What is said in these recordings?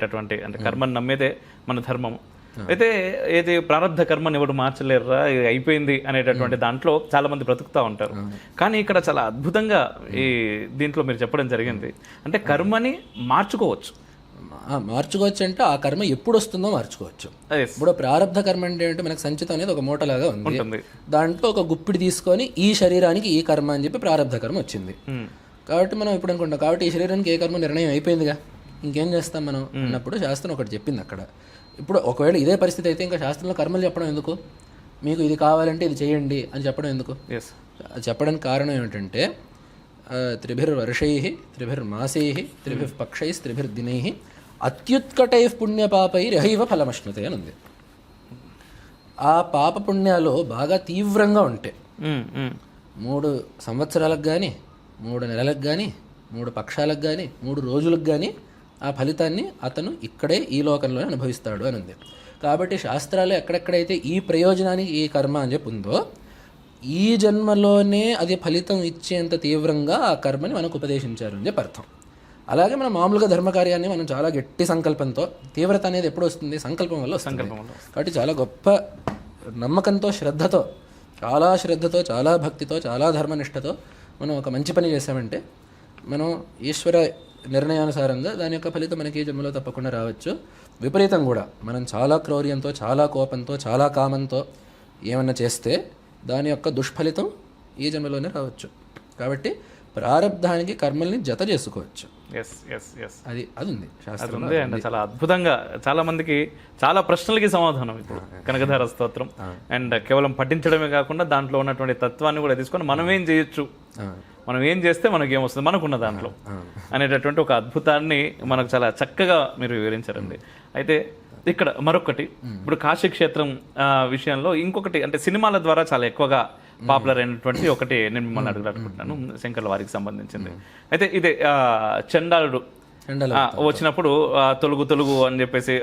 అంటే కర్మని నమ్మేదే మన ధర్మము. అయితే ఏది ప్రారంధ కర్మని ఎవడు మార్చలేరురా, ఇది అయిపోయింది అనేటటువంటి దాంట్లో చాలా మంది బ్రతుకుతూ ఉంటారు. కానీ ఇక్కడ చాలా అద్భుతంగా ఈ దీంట్లో మీరు చెప్పడం జరిగింది, అంటే కర్మని మార్చుకోవచ్చు. మార్చుకోవచ్చు అంటే ఆ కర్మ ఎప్పుడు వస్తుందో మార్చుకోవచ్చు. ఇప్పుడు ప్రారంధ కర్మ అంటే ఏంటంటే మనకు సంచితం అనేది ఒక మూటలాగా ఉంది, దాంట్లో ఒక గుప్పిడి తీసుకొని ఈ శరీరానికి ఈ కర్మ అని చెప్పి ప్రారంధ కర్మ వచ్చింది. కాబట్టి మనం ఇప్పుడు అనుకుంటాం, కాబట్టి ఈ శరీరానికి ఏ కర్మ నిర్ణయం అయిపోయిందిగా, ఇంకేం చేస్తాం మనం అన్నప్పుడు శాస్త్రం ఒకటి చెప్పింది అక్కడ. ఇప్పుడు ఒకవేళ ఇదే పరిస్థితి అయితే ఇంకా శాస్త్రంలో కర్మలు చెప్పడం ఎందుకు, మీకు ఇది కావాలంటే ఇది చేయండి అని చెప్పడం ఎందుకు? చెప్పడానికి కారణం ఏమిటంటే త్రిభిర్వర్షై త్రిభిర్మాసై త్రిభిర్పక్షై త్రిభిర్దినై అత్యుత్కటై పుణ్యపాపై రహైవ ఫలమశ్నుతే అని ఉంది. ఆ పాప పుణ్యాలు బాగా తీవ్రంగా ఉంటాయి. 3 సంవత్సరాలకు కానీ 3 నెలలకు కానీ 3 పక్షాలకు కానీ 3 రోజులకు కానీ ఆ ఫలితాన్ని అతను ఇక్కడే ఈ లోకంలోనే అనుభవిస్తాడు అని ఉంది. కాబట్టి శాస్త్రాలు ఎక్కడెక్కడైతే ఈ ప్రయోజనానికి ఈ కర్మ అని చెప్పి ఉందో ఈ జన్మలోనే అది ఫలితం ఇచ్చేంత తీవ్రంగా ఆ కర్మని మనకు ఉపదేశించారు అని చెప్పి అర్థం. అలాగే మనం మామూలుగా ధర్మకార్యాన్ని మనం చాలా గట్టి సంకల్పంతో, తీవ్రత అనేది ఎప్పుడు వస్తుంది, సంకల్పం వల్ల వస్తుంది. కాబట్టి చాలా గొప్ప నమ్మకంతో, శ్రద్ధతో, చాలా భక్తితో, చాలా ధర్మనిష్టతో మనం ఒక మంచి పని చేసామంటే మనం ఈశ్వర నిర్ణయానుసారంగా దాని యొక్క ఫలితం మనకి ఈ జన్మలో తప్పకుండా రావచ్చు. విపరీతం కూడా మనం చాలా క్రౌర్యంతో, చాలా కోపంతో, చాలా కామంతో ఏమన్నా చేస్తే దాని యొక్క దుష్ఫలితం ఈ జన్మలోనే రావచ్చు. కాబట్టి ప్రారబ్ధానికి కర్మల్ని జత చేసుకోవచ్చు. అది ఉంది శాస్త్రంలో. అంటే చాలా అద్భుతంగా చాలా మందికి చాలా ప్రశ్నలకి సమాధానం ఇప్పుడు కనకధార స్తోత్రం. అండ్ కేవలం పఠించడమే కాకుండా దాంట్లో ఉన్నటువంటి తత్వాన్ని కూడా తీసుకొని మనం ఏం చేయొచ్చు, మనం ఏం చేస్తే మనకి ఏమొస్తుంది మనకున్న దాంట్లో అనేటటువంటి ఒక అద్భుతాన్ని మనకు చాలా చక్కగా మీరు వివరించారండి. అయితే ఇక్కడ మరొకటి, ఇప్పుడు కాశీ క్షేత్రం విషయంలో ఇంకొకటి, అంటే సినిమాల ద్వారా చాలా ఎక్కువగా పాపులర్ అయినటువంటి ఒకటి నేను మిమ్మల్ని అడగాలనుకుంటున్నాను, శంకర్ల వారికి సంబంధించింది. అయితే ఇదే చండాలుడు వచ్చినప్పుడు తొలుగు అని చెప్పేసి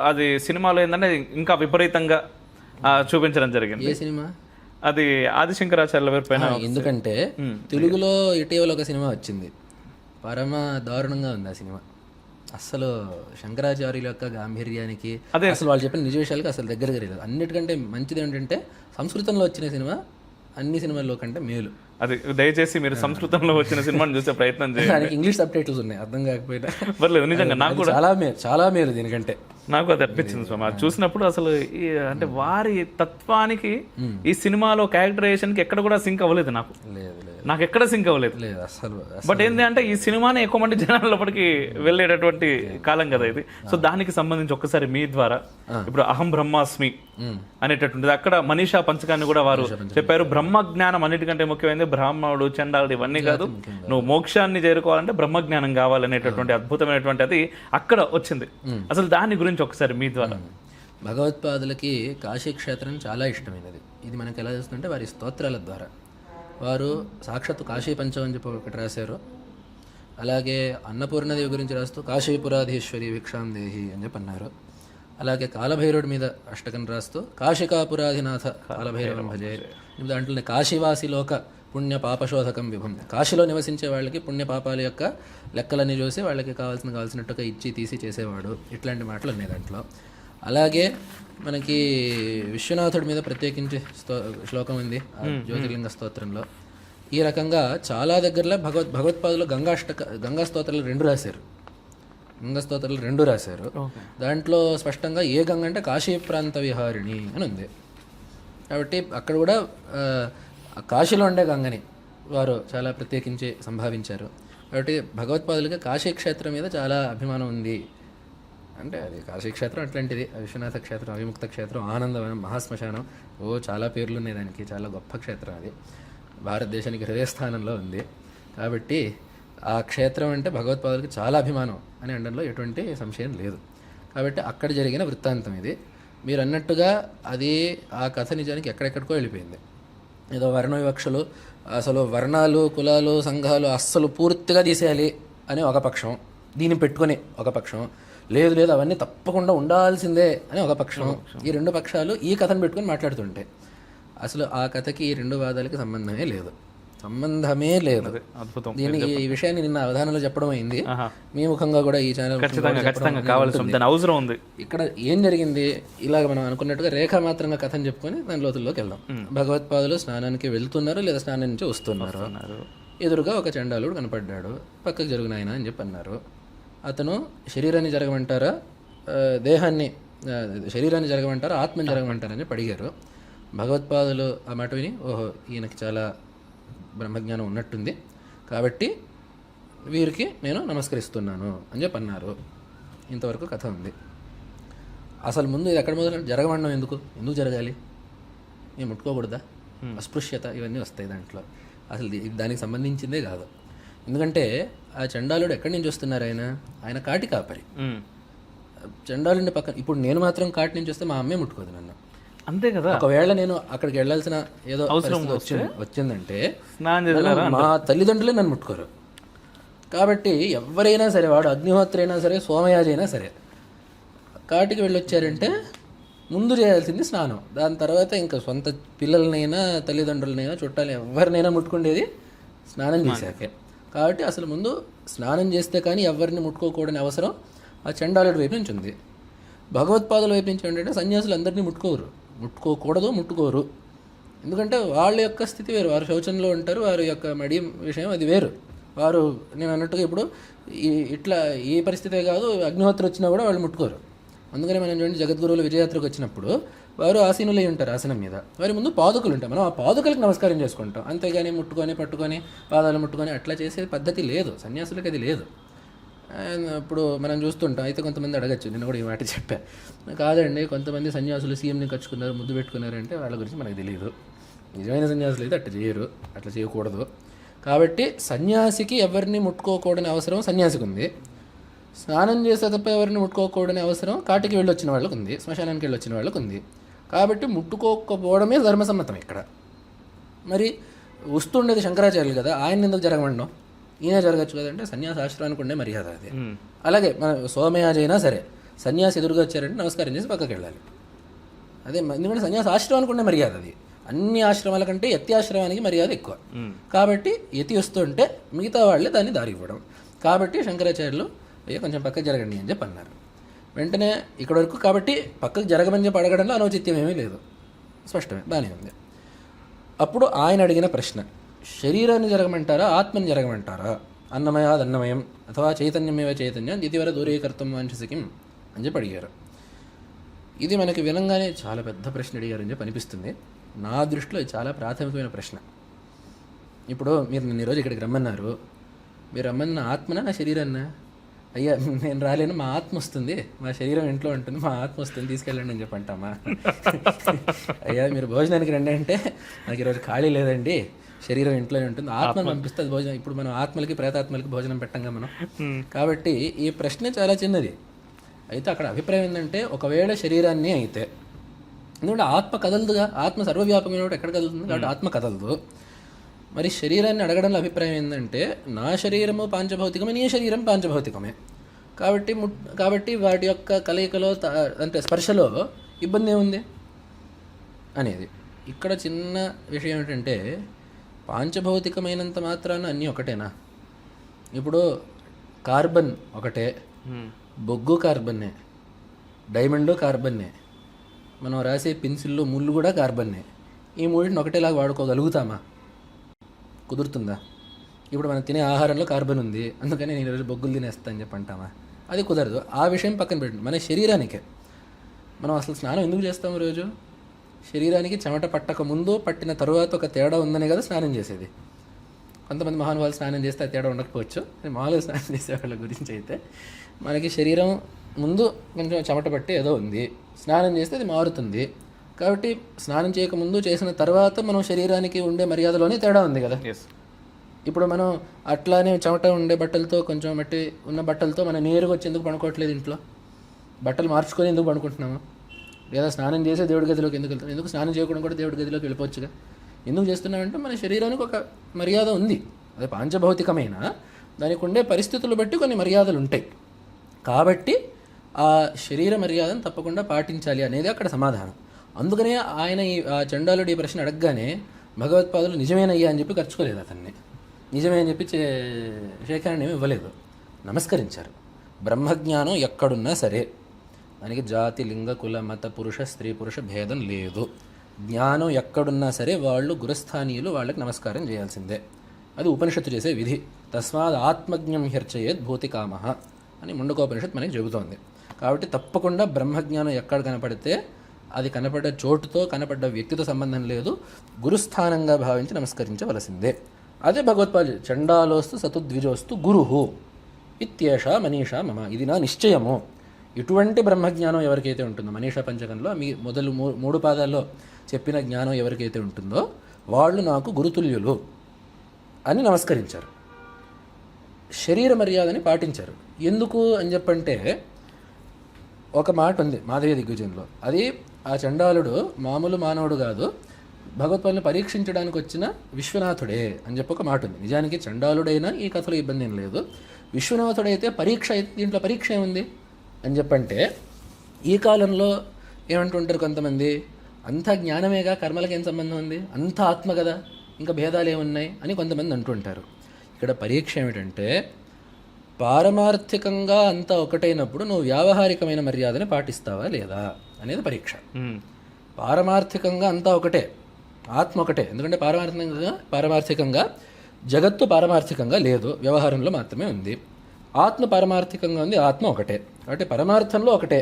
అది సినిమాలో ఏంటంటే ఇంకా విపరీతంగా చూపించడం జరిగింది. అది ఆదిశంకరాచార్యుల వారి పైన. ఎందుకంటే తెలుగులో ఇటీవల ఒక సినిమా వచ్చింది, పరమ దారుణంగా ఉంది ఆ సినిమా. అసలు శంకరాచార్యుల యొక్క గాంభీర్యానికి, అసలు వాళ్ళు చెప్పిన నిజ విషయాలకి అసలు దగ్గరగా లేదు. అన్నిటికంటే మంచిది ఏంటంటే సంస్కృతంలో వచ్చిన సినిమా అన్ని సినిమాల్లో కంటే మేలు. అది దయచేసి మీరు సంస్కృతంలో వచ్చిన సినిమాని చూసే ప్రయత్నం చేయండి. దానికి ఇంగ్లీష్ సబ్ టైటిల్స్ ఉన్నాయి, అర్థం కాకపోయినా పర్లేదు. నిజంగా నాకు కూడా చాలా మేలు దీనికంటే. నాకు అది అనిపించింది స్వామి, అది చూసినప్పుడు అసలు అంటే వారి తత్వానికి ఈ సినిమాలో క్యారెక్టరైజేషన్ కి ఎక్కడ కూడా సింక్ అవ్వలేదు. నాకు ఎక్కడ సింక్ అవ్వలేదు అసలు. బట్ ఏంటి అంటే ఈ సినిమాని ఎక్కువ మంది జనాల లోపలికి వెళ్ళేటటువంటి కాలం కదా ఇది. సో దానికి సంబంధించి ఒక్కసారి మీ ద్వారా ఇప్పుడు అహం బ్రహ్మాస్మి అనేటటువంటిది, అక్కడ మనీషా పంచకాన్ని కూడా వారు చెప్పారు. బ్రహ్మ జ్ఞానం అన్నిటికంటే ముఖ్యమైనది. బ్రాహ్మణుడు, చండాలుడు ఇవన్నీ కాదు, నువ్వు మోక్షాన్ని చేరుకోవాలంటే బ్రహ్మజ్ఞానం కావాలనేటటువంటి అద్భుతమైనటువంటి అది అక్కడ వచ్చింది. అసలు దాని గురించి ఒకసారి మీ ద్వారా. భగవత్పాదులకి కాశీ క్షేత్రం చాలా ఇష్టమైనది. ఇది మనకి ఎలా చేస్తుందంటే వారి స్తోత్రాల ద్వారా. వారు సాక్షాత్తు కాశీ పంచం అని చెప్పి ఒకటి రాశారు. అలాగే అన్నపూర్ణదేవి గురించి రాస్తూ కాశీపురాధీశ్వరి భిక్షాం దేహి అని చెప్పి అన్నారు. అలాగే కాలభైరవుడి మీద అష్టకం రాస్తూ కాశికాపురాధినాథ కాలభైరవం భజే. దాంట్లోనే కాశీవాసిలోక పుణ్య పాపశోధకం విభం. కాశీలో నివసించే వాళ్ళకి పుణ్య పాపాల యొక్క లెక్కలన్నీ చూసి వాళ్ళకి కావాల్సినట్టుగా ఇచ్చి తీసి చేసేవాడు. ఇట్లాంటి మాటలు ఉన్నాయి దాంట్లో. అలాగే మనకి విశ్వనాథుడి మీద ప్రత్యేకించి శ్లోకం ఉంది జ్యోతిర్లింగ స్తోత్రంలో. ఈ రకంగా చాలా దగ్గరలో భగవత్పాదులు గంగా స్తోత్రాలు 2 రాశారు. గంగా స్తోత్రాలు 2 రాశారు. దాంట్లో స్పష్టంగా ఏ గంగ అంటే కాశీ ప్రాంత విహారిణి అని ఉంది. కాబట్టి అక్కడ కూడా కాశీలో ఉండే గంగని వారు చాలా ప్రత్యేకించి సంభావించారు. కాబట్టి భగవత్పాదులకి కాశీ క్షేత్రం మీద చాలా అభిమానం ఉంది. అంటే అది కాశీ క్షేత్రం అట్లాంటిది, విశ్వనాథ క్షేత్రం, అవిముక్త క్షేత్రం, ఆనందవనం, మహాశ్మశానం, చాలా పేర్లు ఉన్నాయి దానికి. చాలా గొప్ప క్షేత్రం అది, భారతదేశానికి హృదయస్థానంలో ఉంది. కాబట్టి ఆ క్షేత్రం అంటే భగవత్పాదులకి చాలా అభిమానం అని అనడంలో ఎటువంటి సంశయం లేదు. కాబట్టి అక్కడ జరిగిన వృత్తాంతం ఇది. మీరు అన్నట్టుగా అది ఆ కథ నిజానికి ఎక్కడెక్కడికో వెళ్ళిపోయింది. ఏదో వర్ణ వివక్షలు, అసలు వర్ణాలు, కులాలు, సంఘాలు అస్సలు పూర్తిగా తీసేయాలి అని ఒక పక్షం, దీన్ని పెట్టుకొని ఒక పక్షం, లేదు అవన్నీ తప్పకుండా ఉండాల్సిందే అని ఒక పక్షం. ఈ 2 పక్షాలు ఈ కథను పెట్టుకొని మాట్లాడుతుంటాయి. అసలు ఆ కథకి ఈ 2 వాదాలకి సంబంధమే లేదు. సంబంధమే లేదు. అద్భుతం. ఈ విషయాన్ని నిన్న అవధానంలో చెప్పడం అయింది. ఆహా. మీ ముఖంగా కూడా ఈ ఛానల్ ఖచ్చితంగా కావాల్సి ఉంది, దాని అవసరం ఉంది. ఇక్కడ ఏం జరిగింది, ఇలాగ మనం అనుకున్నట్టుగా రేఖామాత్రంగా కథను చెప్పుకొని దాని లోతుల్లోకి వెళ్దాం. భగవత్పాదులు స్నానానికి వెళ్తున్నారు లేదా స్నానం నుంచి వస్తున్నారు. ఎదురుగా ఒక చండాలుడు కనపడ్డాడు. పక్కకు జరుగు నాయనా అని చెప్పి అన్నారు. అతను శరీరాన్ని జరగమంటారా, శరీరాన్ని జరగమంటారా, ఆత్మని జరగమంటారా అని చెప్పి అడిగారు. భగవత్పాదులు ఆ మాట విని, ఓహో ఈయనకి చాలా బ్రహ్మజ్ఞానం ఉన్నట్టుంది, కాబట్టి వీరికి నేను నమస్కరిస్తున్నాను అని చెప్పి అన్నారు. ఇంతవరకు కథ ఉంది. అసలు ముందు ఇది ఎక్కడ మొదలు జరగమండం ఎందుకు జరగాలి, మేము ముట్టుకోకూడదా, అస్పృశ్యత ఇవన్నీ వస్తాయి దాంట్లో. అసలు దానికి సంబంధించిందే కాదు. ఎందుకంటే ఆ చండాలుడు ఎక్కడి నుంచి వస్తున్నారు, ఆయన కాటి కాపరి. చండాలుడిని పక్కన ఇప్పుడు నేను మాత్రం కాటి నుంచి వస్తే మా అమ్మే ముట్టుకోదు నన్ను. అంతే కదా. ఒకవేళ నేను అక్కడికి వెళ్ళాల్సిన ఏదో అవసరం వచ్చిందంటే మా తల్లిదండ్రులే నన్ను ముట్టుకోరు. కాబట్టి ఎవరైనా సరే, వాడు అగ్నిహోత్రి అయినా సరే, సోమయాజి అయినా సరే, కాటికి వెళ్ళొచ్చారంటే ముందు చేయాల్సింది స్నానం. దాని తర్వాత ఇంకా సొంత పిల్లలనైనా తల్లిదండ్రులనైనా చుట్టాలు ఎవరినైనా ముట్టుకునేది స్నానం చేశాకే. కాబట్టి అసలు ముందు స్నానం చేస్తే కానీ ఎవరిని ముట్టుకోకూడని అవసరం ఆ చండాలుడి వైపు నుంచి ఉంది. భగవత్పాదుల వైపు నుంచి ఏంటంటే సన్యాసులు అందరినీ ముట్టుకోకూడదు. ఎందుకంటే వాళ్ళ యొక్క స్థితి వేరు, వారు శౌచంలో ఉంటారు, వారి యొక్క మడి విషయం అది వేరు. వారు నేను అన్నట్టుగా ఇప్పుడు ఇట్లా ఈ పరిస్థితే కాదు, అగ్నిహోత్రి వచ్చినా కూడా వాళ్ళు ముట్టుకోరు. అందుకని మనం చూడండి, జగద్గురువులు విజయయాత్రకు వచ్చినప్పుడు వారు ఆసీనులై ఉంటారు, ఆసనం మీద వారి ముందు పాదుకలు ఉంటాయి. మనం ఆ పాదుకలకు నమస్కారం చేసుకుంటాం, అంతేగాని పట్టుకొని పాదాలు ముట్టుకొని అట్లా చేసే పద్ధతి లేదు, సన్యాసులకు అది లేదు. ఇప్పుడు మనం చూస్తుంటాం. అయితే కొంతమంది అడగచ్చు, నిన్న కూడా ఈ మాట చెప్పా, కాదండి కొంతమంది సన్యాసులు సీఎంని కచ్చుకున్నారు, ముద్దు పెట్టుకున్నారంటే వాళ్ళ గురించి మనకు తెలియదు. నిజమైన సన్యాసులు అయితే అట్లా చేయరు, అట్లా చేయకూడదు. కాబట్టి సన్యాసికి ఎవరిని ముట్టుకోకూడని అవసరం సన్యాసికి ఉంది. స్నానం చేసే తప్ప ఎవరిని ముట్టుకోకూడని అవసరం కాటికి వెళ్ళొచ్చిన వాళ్ళకు ఉంది, శ్మశానానికి వెళ్ళొచ్చిన వాళ్ళకు ఉంది. కాబట్టి ముట్టుకోకపోవడమే ధర్మసమ్మతం ఇక్కడ. మరి వస్తుండేది శంకరాచార్యులు కదా, ఆయన ఎందుకు జరగమండం, ఈయన జరగచ్చు కదంటే సన్యాస ఆశ్రమానికి ఉండే మర్యాద అది. అలాగే మన సోమయాజి అయినా సరే సన్యాసి ఎదురుగా వచ్చారంటే నమస్కారం చేసి పక్కకి వెళ్ళాలి. అదే ఎందుకంటే సన్యాస ఆశ్రమానికి ఉండే మర్యాద అది. అన్ని ఆశ్రమాల కంటే యతి ఆశ్రమానికి మర్యాద ఎక్కువ. కాబట్టి యతి వస్తుంటే మిగతా వాళ్ళే దాన్ని దారి ఇవ్వడం. కాబట్టి శంకరాచార్యులు అయ్యో కొంచెం పక్కకు జరగండి అని చెప్పి అన్నారు. వెంటనే ఇక్కడ వరకు కాబట్టి పక్కకు జరగమని చెప్పి అడగడంలో అనౌచిత్యం ఏమీ లేదు, స్పష్టమే, బాగానే ఉంది. అప్పుడు ఆయన అడిగిన ప్రశ్న, శరీరాన్ని జరగమంటారా, ఆత్మని జరగమంటారా, అన్నమయాద్ అన్నమయం అథవా చైతన్యమేవ చైతన్యం ఇతివర దూరీకర్తం వాంఛసికిం అని చెప్పి అడిగారు. ఇది మనకి వినంగానే చాలా పెద్ద ప్రశ్న అడిగారని చెప్పి అనిపిస్తుంది. నా దృష్టిలో ఇది చాలా ప్రాథమికమైన ప్రశ్న. ఇప్పుడు మీరు నన్ను ఈరోజు ఇక్కడికి రమ్మన్నారు, మీరు రమ్మన్న ఆత్మనా నా శరీరాన్నా? అయ్యా నేను రాలేను, మా ఆత్మ వస్తుంది, మా శరీరం ఇంట్లో ఉంటుంది, మా ఆత్మ వస్తుంది తీసుకెళ్ళండి అని చెప్పి అంటామా? అయ్యా మీరు భోజనానికి రండి అంటే నాకు ఈరోజు ఖాళీ లేదండి, శరీరం ఇంట్లోనే ఉంటుంది, ఆత్మను పంపిస్తే అది భోజనం. ఇప్పుడు మనం ఆత్మలకి ప్రేతాత్మలకి భోజనం పెట్టంగా మనం. కాబట్టి ఈ ప్రశ్న చాలా చిన్నది. అయితే అక్కడ అభిప్రాయం ఏంటంటే, ఒకవేళ శరీరాన్ని అయితే, ఎందుకంటే ఆత్మ కదలదుగా, ఆత్మ సర్వవ్యాపకమైన ఎక్కడ కదులుతుంది కాబట్టి ఆత్మ కదలదు. మరి శరీరాన్ని అడగడంలో అభిప్రాయం ఏంటంటే, నా శరీరము పాంచభౌతికమే, నీ శరీరం పాంచభౌతికమే, కాబట్టి వాటి యొక్క కలయికలో అంటే స్పర్శలో ఇబ్బంది ఏముంది అనేది. ఇక్కడ చిన్న విషయం ఏంటంటే, పాంచభౌతికమైనంత మాత్రాన అన్నీ ఒకటేనా? ఇప్పుడు కార్బన్ ఒకటే, బొగ్గు కార్బన్నే, డైమండు కార్బన్నే, మనం రాసే పెన్సిల్లో ముళ్ళు కూడా కార్బన్నే. ఈ మూడింటిని ఒకటేలాగా వాడుకోగలుగుతామా? కుదురుతుందా? ఇప్పుడు మనం తినే ఆహారంలో కార్బన్ ఉంది, అందుకని నేను ఈరోజు బొగ్గులు తినేస్తా అని చెప్పి అంటామా? అది కుదరదు. ఆ విషయం పక్కన పెట్టండి. మన శరీరానికే మనం అసలు స్నానం ఎందుకు చేస్తాము రోజు? శరీరానికి చెమట పట్టక ముందు పట్టిన తరువాత ఒక తేడా ఉందనే కదా స్నానం చేసేది. కొంతమంది మహానుభావులు స్నానం చేస్తే ఆ తేడా ఉండకపోవచ్చు, మామూలుగా స్నానం చేసే వాళ్ళ గురించి అయితే మనకి శరీరం ముందు కొంచెం చెమట పట్టి ఏదో ఉంది, స్నానం చేస్తే అది మారుతుంది. కాబట్టి స్నానం చేయకముందు చేసిన తర్వాత మనం శరీరానికి ఉండే మర్యాదలోనే తేడా ఉంది కదా. ఇప్పుడు మనం అట్లానే చెమట ఉండే బట్టలతో, కొంచెం మట్టి ఉన్న బట్టలతో మనం నేరుగా వచ్చి ఎందుకు పడుకోవట్లేదు? ఇంట్లో బట్టలు మార్చుకొని ఎందుకు పడుకుంటున్నాము? లేదా స్నానం చేసే దేవుడి గదిలోకి ఎందుకు వెళ్తాం? ఎందుకు స్నానం చేయకుండా కూడా దేవుడి గదిలోకి వెళ్ళిపోవచ్చుగా? ఎందుకు చేస్తున్నామంటే మన శరీరానికి ఒక మర్యాద ఉంది, అదే పాంచభౌతికమైన దానికి ఉండే పరిస్థితులు బట్టి కొన్ని మర్యాదలు ఉంటాయి. కాబట్టి ఆ శరీర మర్యాదను తప్పకుండా పాటించాలి అనేది అక్కడ సమాధానం. అందుకనే ఆయన ఆ చండాలుడి ప్రశ్న అడగగానే భగవత్పాదులు నిజమేనయ్యా అని చెప్పి ఖర్చుకోలేదు అతన్ని, నిజమే అని చెప్పి శేఖరాన్ని ఏమి ఇవ్వలేదు, నమస్కరించారు. బ్రహ్మజ్ఞానం ఎక్కడున్నా సరే, దానికి జాతి లింగ కుల మత పురుష స్త్రీ పురుష భేదం లేదు. జ్ఞానం ఎక్కడున్నా సరే వాళ్ళు గురుస్థానీయులు, వాళ్ళకి నమస్కారం చేయాల్సిందే. అది ఉపనిషత్తు చేసే విధి. తస్మాత్ ఆత్మజ్ఞం హ్యర్చయేత్ భూతికామః అని ముండకోపనిషత్ మనకి చెబుతోంది. కాబట్టి తప్పకుండా బ్రహ్మజ్ఞానం ఎక్కడ కనపడితే అది కనపడ్డ చోటుతో కనపడ్డ వ్యక్తితో సంబంధం లేదు, గురుస్థానంగా భావించి నమస్కరించవలసిందే. అదే భగవత్పాద చండాలోస్తు సతుద్విజోస్తు గురుహు ఇత్యేష మనీషా మమ, ఇది నా నిశ్చయము. ఇటువంటి బ్రహ్మజ్ఞానం ఎవరికైతే ఉంటుందో, మనీషా పంచకంలో మీ మొదలు 3 పాదాల్లో చెప్పిన జ్ఞానం ఎవరికైతే ఉంటుందో వాళ్ళు నాకు గురుతుల్యులు అని నమస్కరించారు. శరీర మర్యాదని పాటించారు. ఎందుకు అని చెప్పంటే ఒక మాట ఉంది మాధవీయ దిగ్విజయంలో, అది ఆ చండాలుడు మామూలు మానవుడు కాదు, భగవత్పాదుని పరీక్షించడానికి వచ్చిన విశ్వనాథుడే అని చెప్పి ఒక మాట ఉంది. నిజానికి చండాలుడైనా ఈ కథలో ఇబ్బంది ఏం లేదు, విశ్వనాథుడైతే పరీక్ష అయితే దీంట్లో పరీక్ష ఏముంది అని చెప్పంటే, ఈ కాలంలో ఏమంటుంటారు కొంతమంది, అంతా జ్ఞానమేగా కర్మలకి ఏం సంబంధం ఉంది, అంత ఆత్మ కదా, ఇంకా భేదాలు ఏమున్నాయి అని కొంతమంది అంటుంటారు. ఇక్కడ పరీక్ష ఏమిటంటే పారమార్థికంగా అంతా ఒకటైనప్పుడు నువ్వు వ్యావహారికమైన మర్యాదని పాటిస్తావా లేదా అనేది పరీక్ష. పారమార్థికంగా అంతా ఒకటే, ఆత్మ ఒకటే, ఎందుకంటే పారమార్థికంగా జగత్తు పారమార్థికంగా లేదు, వ్యవహారంలో మాత్రమే ఉంది. ఆత్మ పారమార్థికంగా ఉంది, ఆత్మ ఒకటే. కాబట్టి పరమార్థంలో ఒకటే,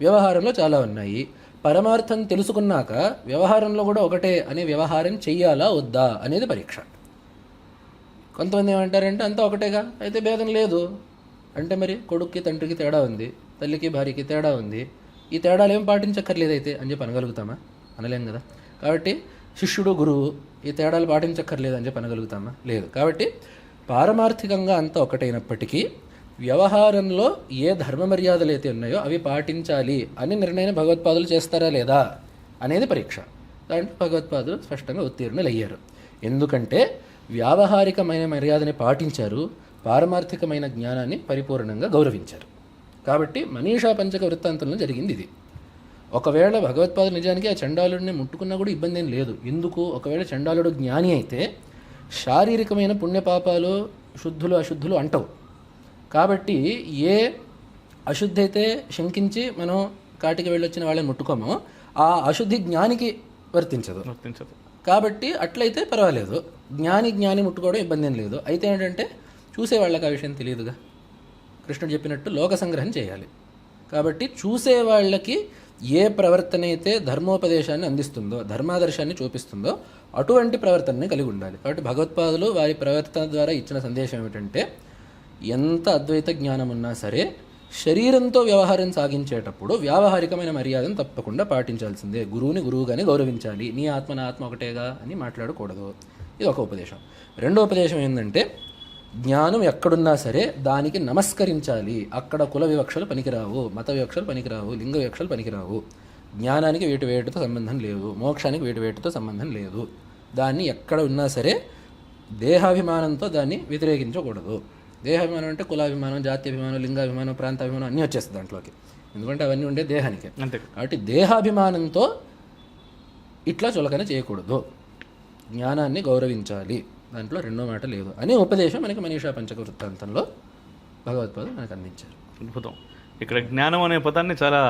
వ్యవహారంలో చాలా ఉన్నాయి. పరమార్థం తెలుసుకున్నాక వ్యవహారంలో కూడా ఒకటే అనే వ్యవహారం చెయ్యాలా వద్దా అనేది పరీక్ష. కొంతమంది ఏమంటారంటే అంతా ఒకటేగా, అయితే భేదం లేదు అంటే మరి కొడుక్కి తండ్రికి తేడా ఉంది, తల్లికి భార్యకి తేడా ఉంది, ఈ తేడాలు ఏం పాటించక్కర్లేదు అయితే అని చెప్పి అనగలుగుతామా? అనలేం కదా. కాబట్టి శిష్యుడు గురువు ఈ తేడాలు పాటించక్కర్లేదు అని చెప్పి అనగలుగుతామా? లేదు. కాబట్టి పారమార్థికంగా అంతా ఒకటైనప్పటికీ వ్యవహారంలో ఏ ధర్మ మర్యాదలు అయితే ఉన్నాయో అవి పాటించాలి అని నిర్ణయం భగవత్పాదులు చేస్తారా లేదా అనేది పరీక్ష. దాంట్లో భగవత్పాదులు స్పష్టంగా ఉత్తీర్ణులయ్యారు. ఎందుకంటే వ్యావహారికమైన మర్యాదని పాటించారు, పారమార్థికమైన జ్ఞానాన్ని పరిపూర్ణంగా గౌరవించారు. కాబట్టి మనీషా పంచక వృత్తాంతంలో జరిగింది ఇది. ఒకవేళ భగవత్పాదులు నిజానికి ఆ చండాలుడిని ముట్టుకున్నా కూడా ఇబ్బంది ఏం లేదు. ఎందుకు? ఒకవేళ చండాలుడు జ్ఞాని అయితే శారీరకమైన పుణ్యపాపాలు శుద్ధులు అశుద్ధులు అంటవు. కాబట్టి ఏ అశుద్ధి అయితే శంకించి మనం కాటికి వెళ్ళొచ్చిన వాళ్ళని ముట్టుకోమో ఆ అశుద్ధి జ్ఞానికి వర్తించదు. కాబట్టి అట్లయితే పర్వాలేదు, జ్ఞాని ముట్టుకోవడం ఇబ్బంది ఏం లేదు. అయితే ఏంటంటే చూసే వాళ్ళకి ఆ విషయం తెలియదుగా. కృష్ణుడు చెప్పినట్టు లోక సంగ్రహం చేయాలి. కాబట్టి చూసే వాళ్ళకి ఏ ప్రవర్తన అయితే ధర్మోపదేశాన్ని అందిస్తుందో, ధర్మాదర్శాన్ని చూపిస్తుందో అటువంటి ప్రవర్తనని కలిగి ఉండాలి. కాబట్టి భగవత్పాదులు వారి ప్రవర్తన ద్వారా ఇచ్చిన సందేశం ఏమిటంటే, ఎంత అద్వైత జ్ఞానం ఉన్నా సరే శరీరంతో వ్యవహారం సాగించేటప్పుడు వ్యావహారికమైన మర్యాదను తప్పకుండా పాటించాల్సిందే. గురువుని గురువుగానే గౌరవించాలి. నీ ఆత్మ నా ఆత్మ ఒకటేగా అని మాట్లాడకూడదు. ఇది ఒక ఉపదేశం. రెండో ఉపదేశం ఏంటంటే, జ్ఞానం ఎక్కడున్నా సరే దానికి నమస్కరించాలి. అక్కడ కుల వివక్షలు పనికిరావు, మత వివక్షలు పనికిరావు, లింగ వివక్షలు పనికిరావు. జ్ఞానానికి వేటితో సంబంధం లేదు, మోక్షానికి వేటితో సంబంధం లేదు. దాన్ని ఎక్కడ ఉన్నా సరే దేహాభిమానంతో దాన్ని వ్యతిరేకించకూడదు. దేహాభిమానం అంటే కులాభిమానం, జాత్యాభిమానం, లింగాభిమానం, ప్రాంతాభిమానం అన్నీ వచ్చేస్తుంది దాంట్లోకి, ఎందుకంటే అవన్నీ ఉండే దేహానికి. కాబట్టి దేహాభిమానంతో ఇట్లా చులకన చేయకూడదు, జ్ఞానాన్ని గౌరవించాలి, దాంట్లో రెండో మాట లేదు అనే ఉపదేశం మనకి మనీషా పంచక వృత్తాంతంలో భగవత్పాదులు మనకు అందించారు. అద్భుతం. ఇక్కడ జ్ఞానం అనే పదాన్ని చాలా